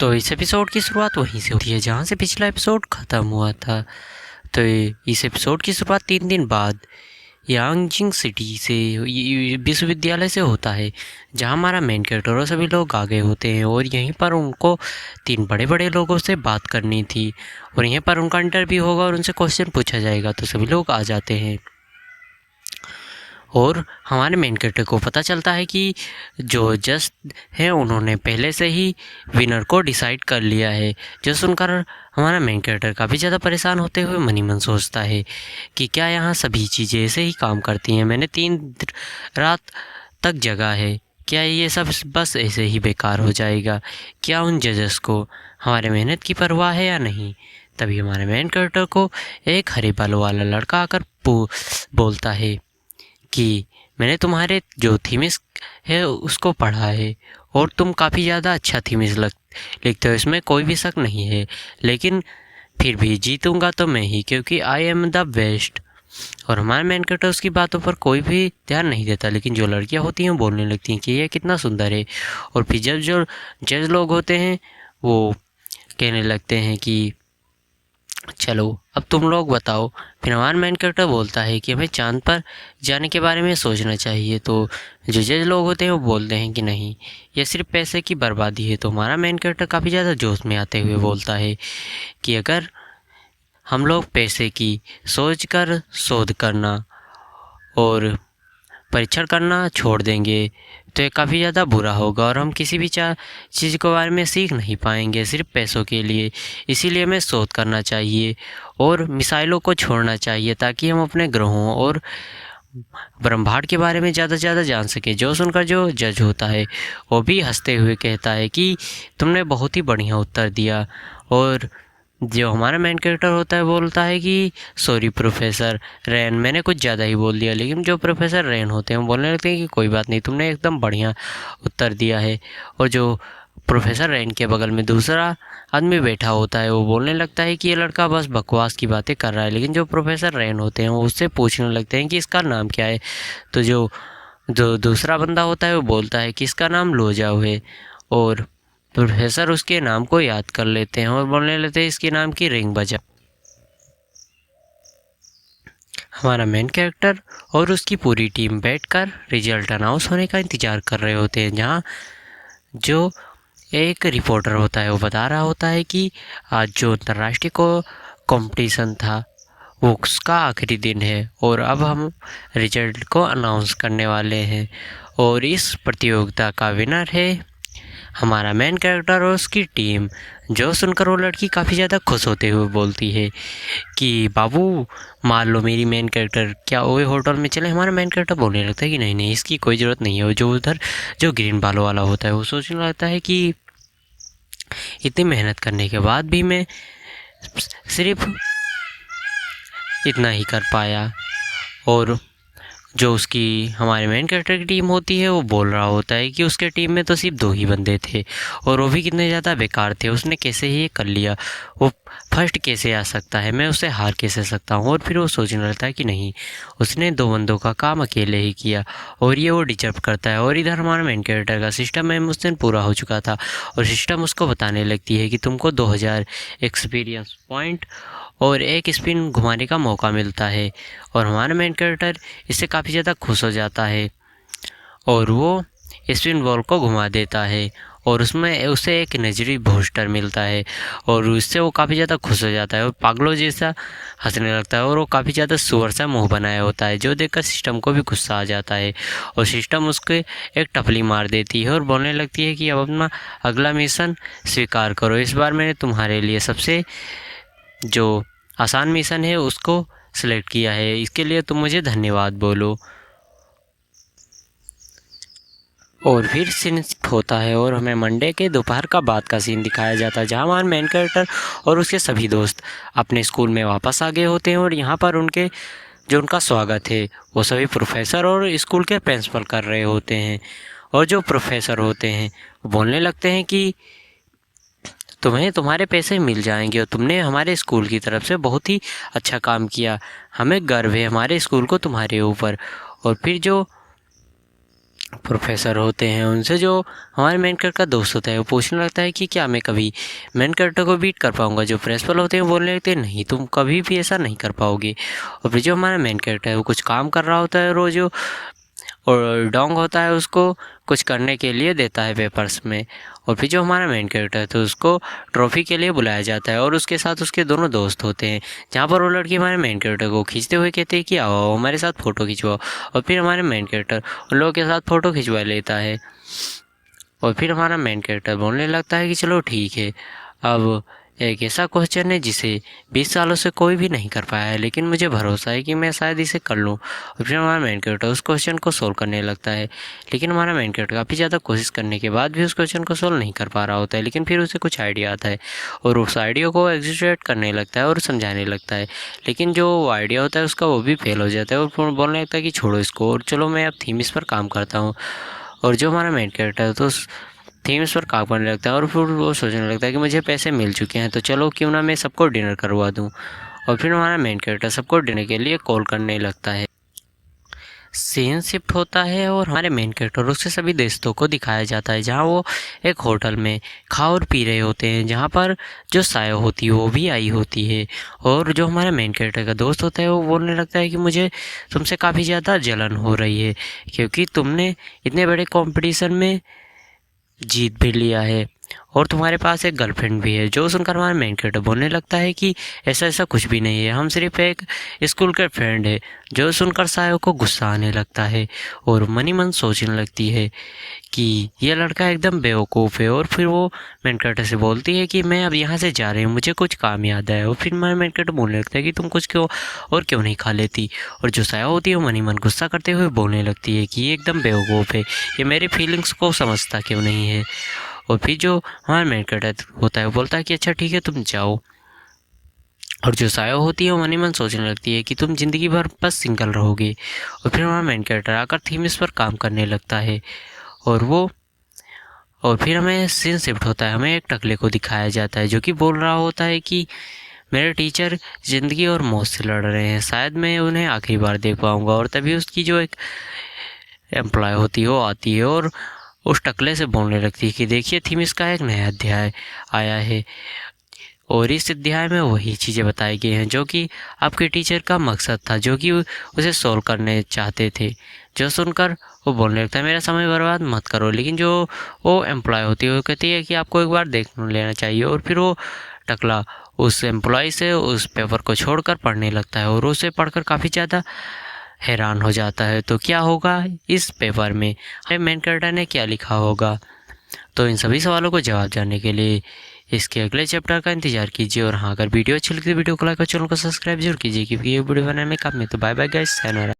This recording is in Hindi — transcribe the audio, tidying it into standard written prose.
तो इस एपिसोड की शुरुआत वहीं से होती है जहाँ से पिछला एपिसोड ख़त्म हुआ था। तो इस एपिसोड की शुरुआत 3 दिन बाद यांगजिंग सिटी से विश्वविद्यालय से होता है, जहाँ हमारा मेन कैरेक्टर और सभी लोग आ गए होते हैं और यहीं पर उनको 3 बड़े लोगों से बात करनी थी और यहीं पर उनका इंटरव्यू होगा और उनसे क्वेश्चन पूछा जाएगा। तो सभी लोग आ जाते हैं और हमारे मेन कैरेक्टर को पता चलता है कि जो जज हैं उन्होंने पहले से ही विनर को डिसाइड कर लिया है। जो सुनकर हमारा मेन कैरेक्टर काफ़ी ज़्यादा परेशान होते हुए मन ही मन सोचता है कि क्या यहाँ सभी चीज़ें ऐसे ही काम करती हैं। मैंने 3 रात तक जगा है, क्या ये सब बस ऐसे ही बेकार हो जाएगा? क्या उन जजेस को हमारे मेहनत की परवाह है या नहीं? तभी हमारे मेन कैरेक्टर को एक हरे बालों वाला लड़का आकर बोलता है कि मैंने तुम्हारे जो थीमिस है उसको पढ़ा है और तुम काफ़ी ज़्यादा अच्छा थीमिस लिखते हो, इसमें कोई भी शक नहीं है, लेकिन फिर भी जीतूंगा तो मैं ही, क्योंकि आई एम द बेस्ट। और हमारे मेन कैरेक्टर उसकी बातों पर कोई भी ध्यान नहीं देता, लेकिन जो लड़कियां होती हैं वो बोलने लगती हैं कि ये कितना सुंदर है। और फिर जब जो जज लोग होते हैं वो कहने लगते हैं कि चलो अब तुम लोग बताओ। फिर हमारा मेन कैरेक्टर बोलता है कि हमें चांद पर जाने के बारे में सोचना चाहिए। तो जो जज लोग होते हैं वो बोलते हैं कि नहीं, ये सिर्फ पैसे की बर्बादी है। तो हमारा मेन कैरेक्टर काफ़ी ज़्यादा जोश में आते हुए बोलता है कि अगर हम लोग पैसे की सोच कर शोध करना और परीक्षण करना छोड़ देंगे तो ये काफ़ी ज़्यादा बुरा होगा और हम किसी भी चीज़ के बारे में सीख नहीं पाएंगे सिर्फ पैसों के लिए। इसीलिए हमें शोध करना चाहिए और मिसाइलों को छोड़ना चाहिए ताकि हम अपने ग्रहों और ब्रह्मांड के बारे में ज़्यादा से ज़्यादा जान सके। जो सुनकर जो जज होता है वो भी हंसते हुए कहता है कि तुमने बहुत ही बढ़िया उत्तर दिया। और जो हमारा मेन कैरेक्टर होता है बोलता है कि सॉरी प्रोफेसर रेन, मैंने कुछ ज़्यादा ही बोल दिया। लेकिन जो प्रोफेसर रेन होते हैं वो बोलने लगते हैं कि कोई बात नहीं, तुमने एकदम बढ़िया उत्तर दिया है। और जो प्रोफेसर रेन के बगल में दूसरा आदमी बैठा होता है वो बोलने लगता है कि ये लड़का बस बकवास की बातें कर रहा है। लेकिन जो प्रोफेसर रेन होते हैं वो उससे पूछने लगते हैं कि इसका नाम क्या है। तो जो जो दूसरा बंदा होता है वो बोलता है कि इसका नाम लोजाओ है। और प्रोफेसर उसके नाम को याद कर लेते हैं और बोलने लगते हैं इसके नाम की रिंग बजा। हमारा मेन कैरेक्टर और उसकी पूरी टीम बैठकर रिजल्ट अनाउंस होने का इंतज़ार कर रहे होते हैं, जहाँ जो एक रिपोर्टर होता है वो बता रहा होता है कि आज जो अंतर्राष्ट्रीय को कंपटीशन था वो उसका आखिरी दिन है और अब हम रिजल्ट को अनाउंस करने वाले हैं। और इस प्रतियोगिता का विनर है हमारा मेन कैरेक्टर और उसकी टीम। जो सुनकर वो लड़की काफ़ी ज़्यादा खुश होते हुए बोलती है कि बाबू मान लो मेरी मेन कैरेक्टर, क्या वो होटल में चले? हमारा मेन कैरेक्टर बोलने लगता है कि नहीं नहीं, इसकी कोई ज़रूरत नहीं है। वो जो उधर जो ग्रीन बालों वाला होता है वो सोचने लगता है कि इतनी मेहनत करने के बाद भी मैं सिर्फ इतना ही कर पाया। और जो उसकी हमारे मेन कैरेक्टर की टीम होती है वो बोल रहा होता है कि उसके टीम में तो सिर्फ 2 ही बंदे थे और वो भी कितने ज़्यादा बेकार थे, उसने कैसे ही ये कर लिया, वो फर्स्ट कैसे आ सकता है, मैं उससे हार कैसे सकता हूँ। और फिर वो सोचने लगता है कि नहीं, उसने 2 बंदों का काम अकेले ही किया और ये वो डिजर्व करता है। और इधर हमारा मेन कैरेक्टर का सिस्टम में उस दिन पूरा हो चुका था और सिस्टम उसको बताने लगती है कि तुमको 2000 एक्सपीरियंस पॉइंट और एक स्पिन घुमाने का मौका मिलता है। और हमारा मेन कैरेक्टर इससे काफ़ी ज़्यादा खुश हो जाता है और वो स्पिन बॉल को घुमा देता है और उसमें उसे एक एनर्जी बूस्टर मिलता है और उससे वो काफ़ी ज़्यादा खुश हो जाता है और पागलों जैसा हंसने लगता है और वो काफ़ी ज़्यादा सुअर सा मुँह बनाया होता है, जो देखकर सिस्टम को भी गुस्सा आ जाता है। और सिस्टम उसके एक टपली मार देती है और बोलने लगती है कि अब अपना अगला मिशन स्वीकार करो, इस बार मैंने तुम्हारे लिए सबसे जो आसान मिशन है उसको सेलेक्ट किया है, इसके लिए तुम मुझे धन्यवाद बोलो। और फिर सीन होता है और हमें मंडे के दोपहर का बाद का सीन दिखाया जाता है, जहाँ हमारे मेन कैरेक्टर और उसके सभी दोस्त अपने स्कूल में वापस आ गए होते हैं और यहाँ पर उनका स्वागत है वो सभी प्रोफेसर और स्कूल के प्रिंसिपल कर रहे होते हैं। और जो प्रोफेसर होते हैं वो बोलने लगते हैं कि तुम्हें तुम्हारे पैसे मिल जाएंगे और तुमने हमारे स्कूल की तरफ से बहुत ही अच्छा काम किया, हमें गर्व है हमारे स्कूल को तुम्हारे ऊपर। और फिर जो प्रोफेसर होते हैं उनसे जो हमारे मेन कैरेक्टर का दोस्त होता है वो पूछने लगता है कि क्या मैं कभी मेन कैरेक्टर को बीट कर पाऊँगा। जो प्रिंसिपल होते हैं वो बोलने लगते हैं नहीं, तुम कभी भी ऐसा नहीं कर पाओगे। और फिर जो हमारा मेन कैरेक्टर है वो कुछ काम कर रहा होता है रोज़, और डोंग होता है उसको कुछ करने के लिए देता है पेपर्स में। और फिर जो हमारा मेन कैरेक्टर है तो उसको ट्रॉफ़ी के लिए बुलाया जाता है और उसके साथ उसके दोनों दोस्त होते हैं, जहाँ पर वो लड़की हमारे मेन कैरेक्टर को खींचते हुए कहते हैं कि आओ हमारे साथ फ़ोटो खिंचवाओ। और फिर हमारे मेन कैरेक्टर उन लोगों के साथ फ़ोटो खिंचवा लेता है। और फिर हमारा मेन कैरेक्टर बोलने लगता है कि चलो ठीक है, अब एक ऐसा क्वेश्चन है जिसे 20 सालों से कोई भी नहीं कर पाया है, लेकिन मुझे भरोसा है कि मैं शायद इसे कर लूँ। और फिर हमारा मेन कैरेक्टर उस क्वेश्चन को सोल्व करने लगता है, लेकिन हमारा मेन कैरेक्टर काफ़ी ज़्यादा कोशिश करने के बाद भी उस क्वेश्चन को सोल्व नहीं कर पा रहा होता है। लेकिन फिर उसे कुछ आइडिया आता है और उस आइडिया को एग्जीक्यूट करने लगता है और समझाने लगता है, लेकिन जो आइडिया होता है उसका वो भी फेल हो जाता है और फिर बोलने लगता है कि छोड़ो इसको और चलो मैं अब थीम इस पर काम करता हूँ। और जो हमारा मेन कैरेक्टर है तो उस थीम्स पर काम करने लगता है और फिर वो सोचने लगता है कि मुझे पैसे मिल चुके हैं तो चलो क्यों ना मैं सबको डिनर करवा दूं। और फिर हमारा मेन कैरेक्टर सबको डिनर के लिए कॉल करने लगता है। सीन शिफ्ट होता है और हमारे मेन कैरेक्टर उसके सभी दोस्तों को दिखाया जाता है, जहाँ वो एक होटल में खा और पी रहे होते हैं, जहाँ पर जो साया होती है वो भी आई होती है। और जो हमारा मेन कैरेक्टर का दोस्त होता है वो बोलने लगता है कि मुझे तुमसे काफ़ी ज़्यादा जलन हो रही है, क्योंकि तुमने इतने बड़े कंपटीशन में जीत भी लिया है और तुम्हारे पास एक गर्लफ्रेंड भी है। जो सुनकर हमारा मेन कैरेक्टर बोलने लगता है कि ऐसा ऐसा कुछ भी नहीं है, हम सिर्फ एक स्कूल के फ्रेंड है। जो सुनकर सायो को गुस्सा आने लगता है और मनी मन सोचने लगती है कि यह लड़का एकदम बेवकूफ़ है। और फिर वो मेन कैरेक्टर से बोलती है कि मैं अब यहाँ से जा रही हूँ, मुझे कुछ काम याद आया। और फिर हमारा मेन कैरेक्टर बोलने लगता है कि तुम कुछ क्यों नहीं खा लेती। और जो साया होती है वो मनी मन गुस्सा करते हुए बोलने लगती है कि ये एकदम बेवकूफ़ है, ये मेरी फीलिंग्स को समझता क्यों नहीं है। और फिर जो हमारा मेन कैरेक्टर होता है वो बोलता है कि अच्छा ठीक है तुम जाओ। और जो साया होती है वो मन ही मन सोचने लगती है कि तुम ज़िंदगी भर बस सिंगल रहोगे। और फिर हमारा मेन कैरेक्टर आकर थीम इस पर काम करने लगता है और फिर हमें सीन शिफ्ट होता है, हमें एक टकले को दिखाया जाता है जो कि बोल रहा होता है कि मेरे टीचर ज़िंदगी और मौत से लड़ रहे हैं, शायद मैं उन्हें आखिरी बार देख पाऊँगा। और तभी उसकी जो एक एम्प्लॉय होती है वो आती है और उस टकले से बोलने लगती है कि देखिए थीम इसका एक नया अध्याय आया है और इस अध्याय में वही चीज़ें बताई गई हैं जो कि आपके टीचर का मकसद था, जो कि उसे सोल्व करने चाहते थे। जो सुनकर वो बोलने लगता है मेरा समय बर्बाद मत करो। लेकिन जो वो एम्प्लॉय होती है वो कहती है कि आपको एक बार देख लेना चाहिए। और फिर वो टकला उस एम्प्लॉय से उस पेपर को छोड़कर पढ़ने लगता है और उसे पढ़कर काफ़ी ज़्यादा हैरान हो जाता है। तो क्या होगा इस पेपर में, हमें मेन कैरेक्टर ने क्या लिखा होगा। तो इन सभी सवालों को जवाब जानने के लिए इसके अगले चैप्टर का इंतजार कीजिए। और हाँ, अगर वीडियो अच्छी लगी तो वीडियो को लाइक और चैनल को सब्सक्राइब जरूर कीजिए, क्योंकि ये वीडियो बनाने में काम में। तो बाय बाय गाइस, सायोनारा।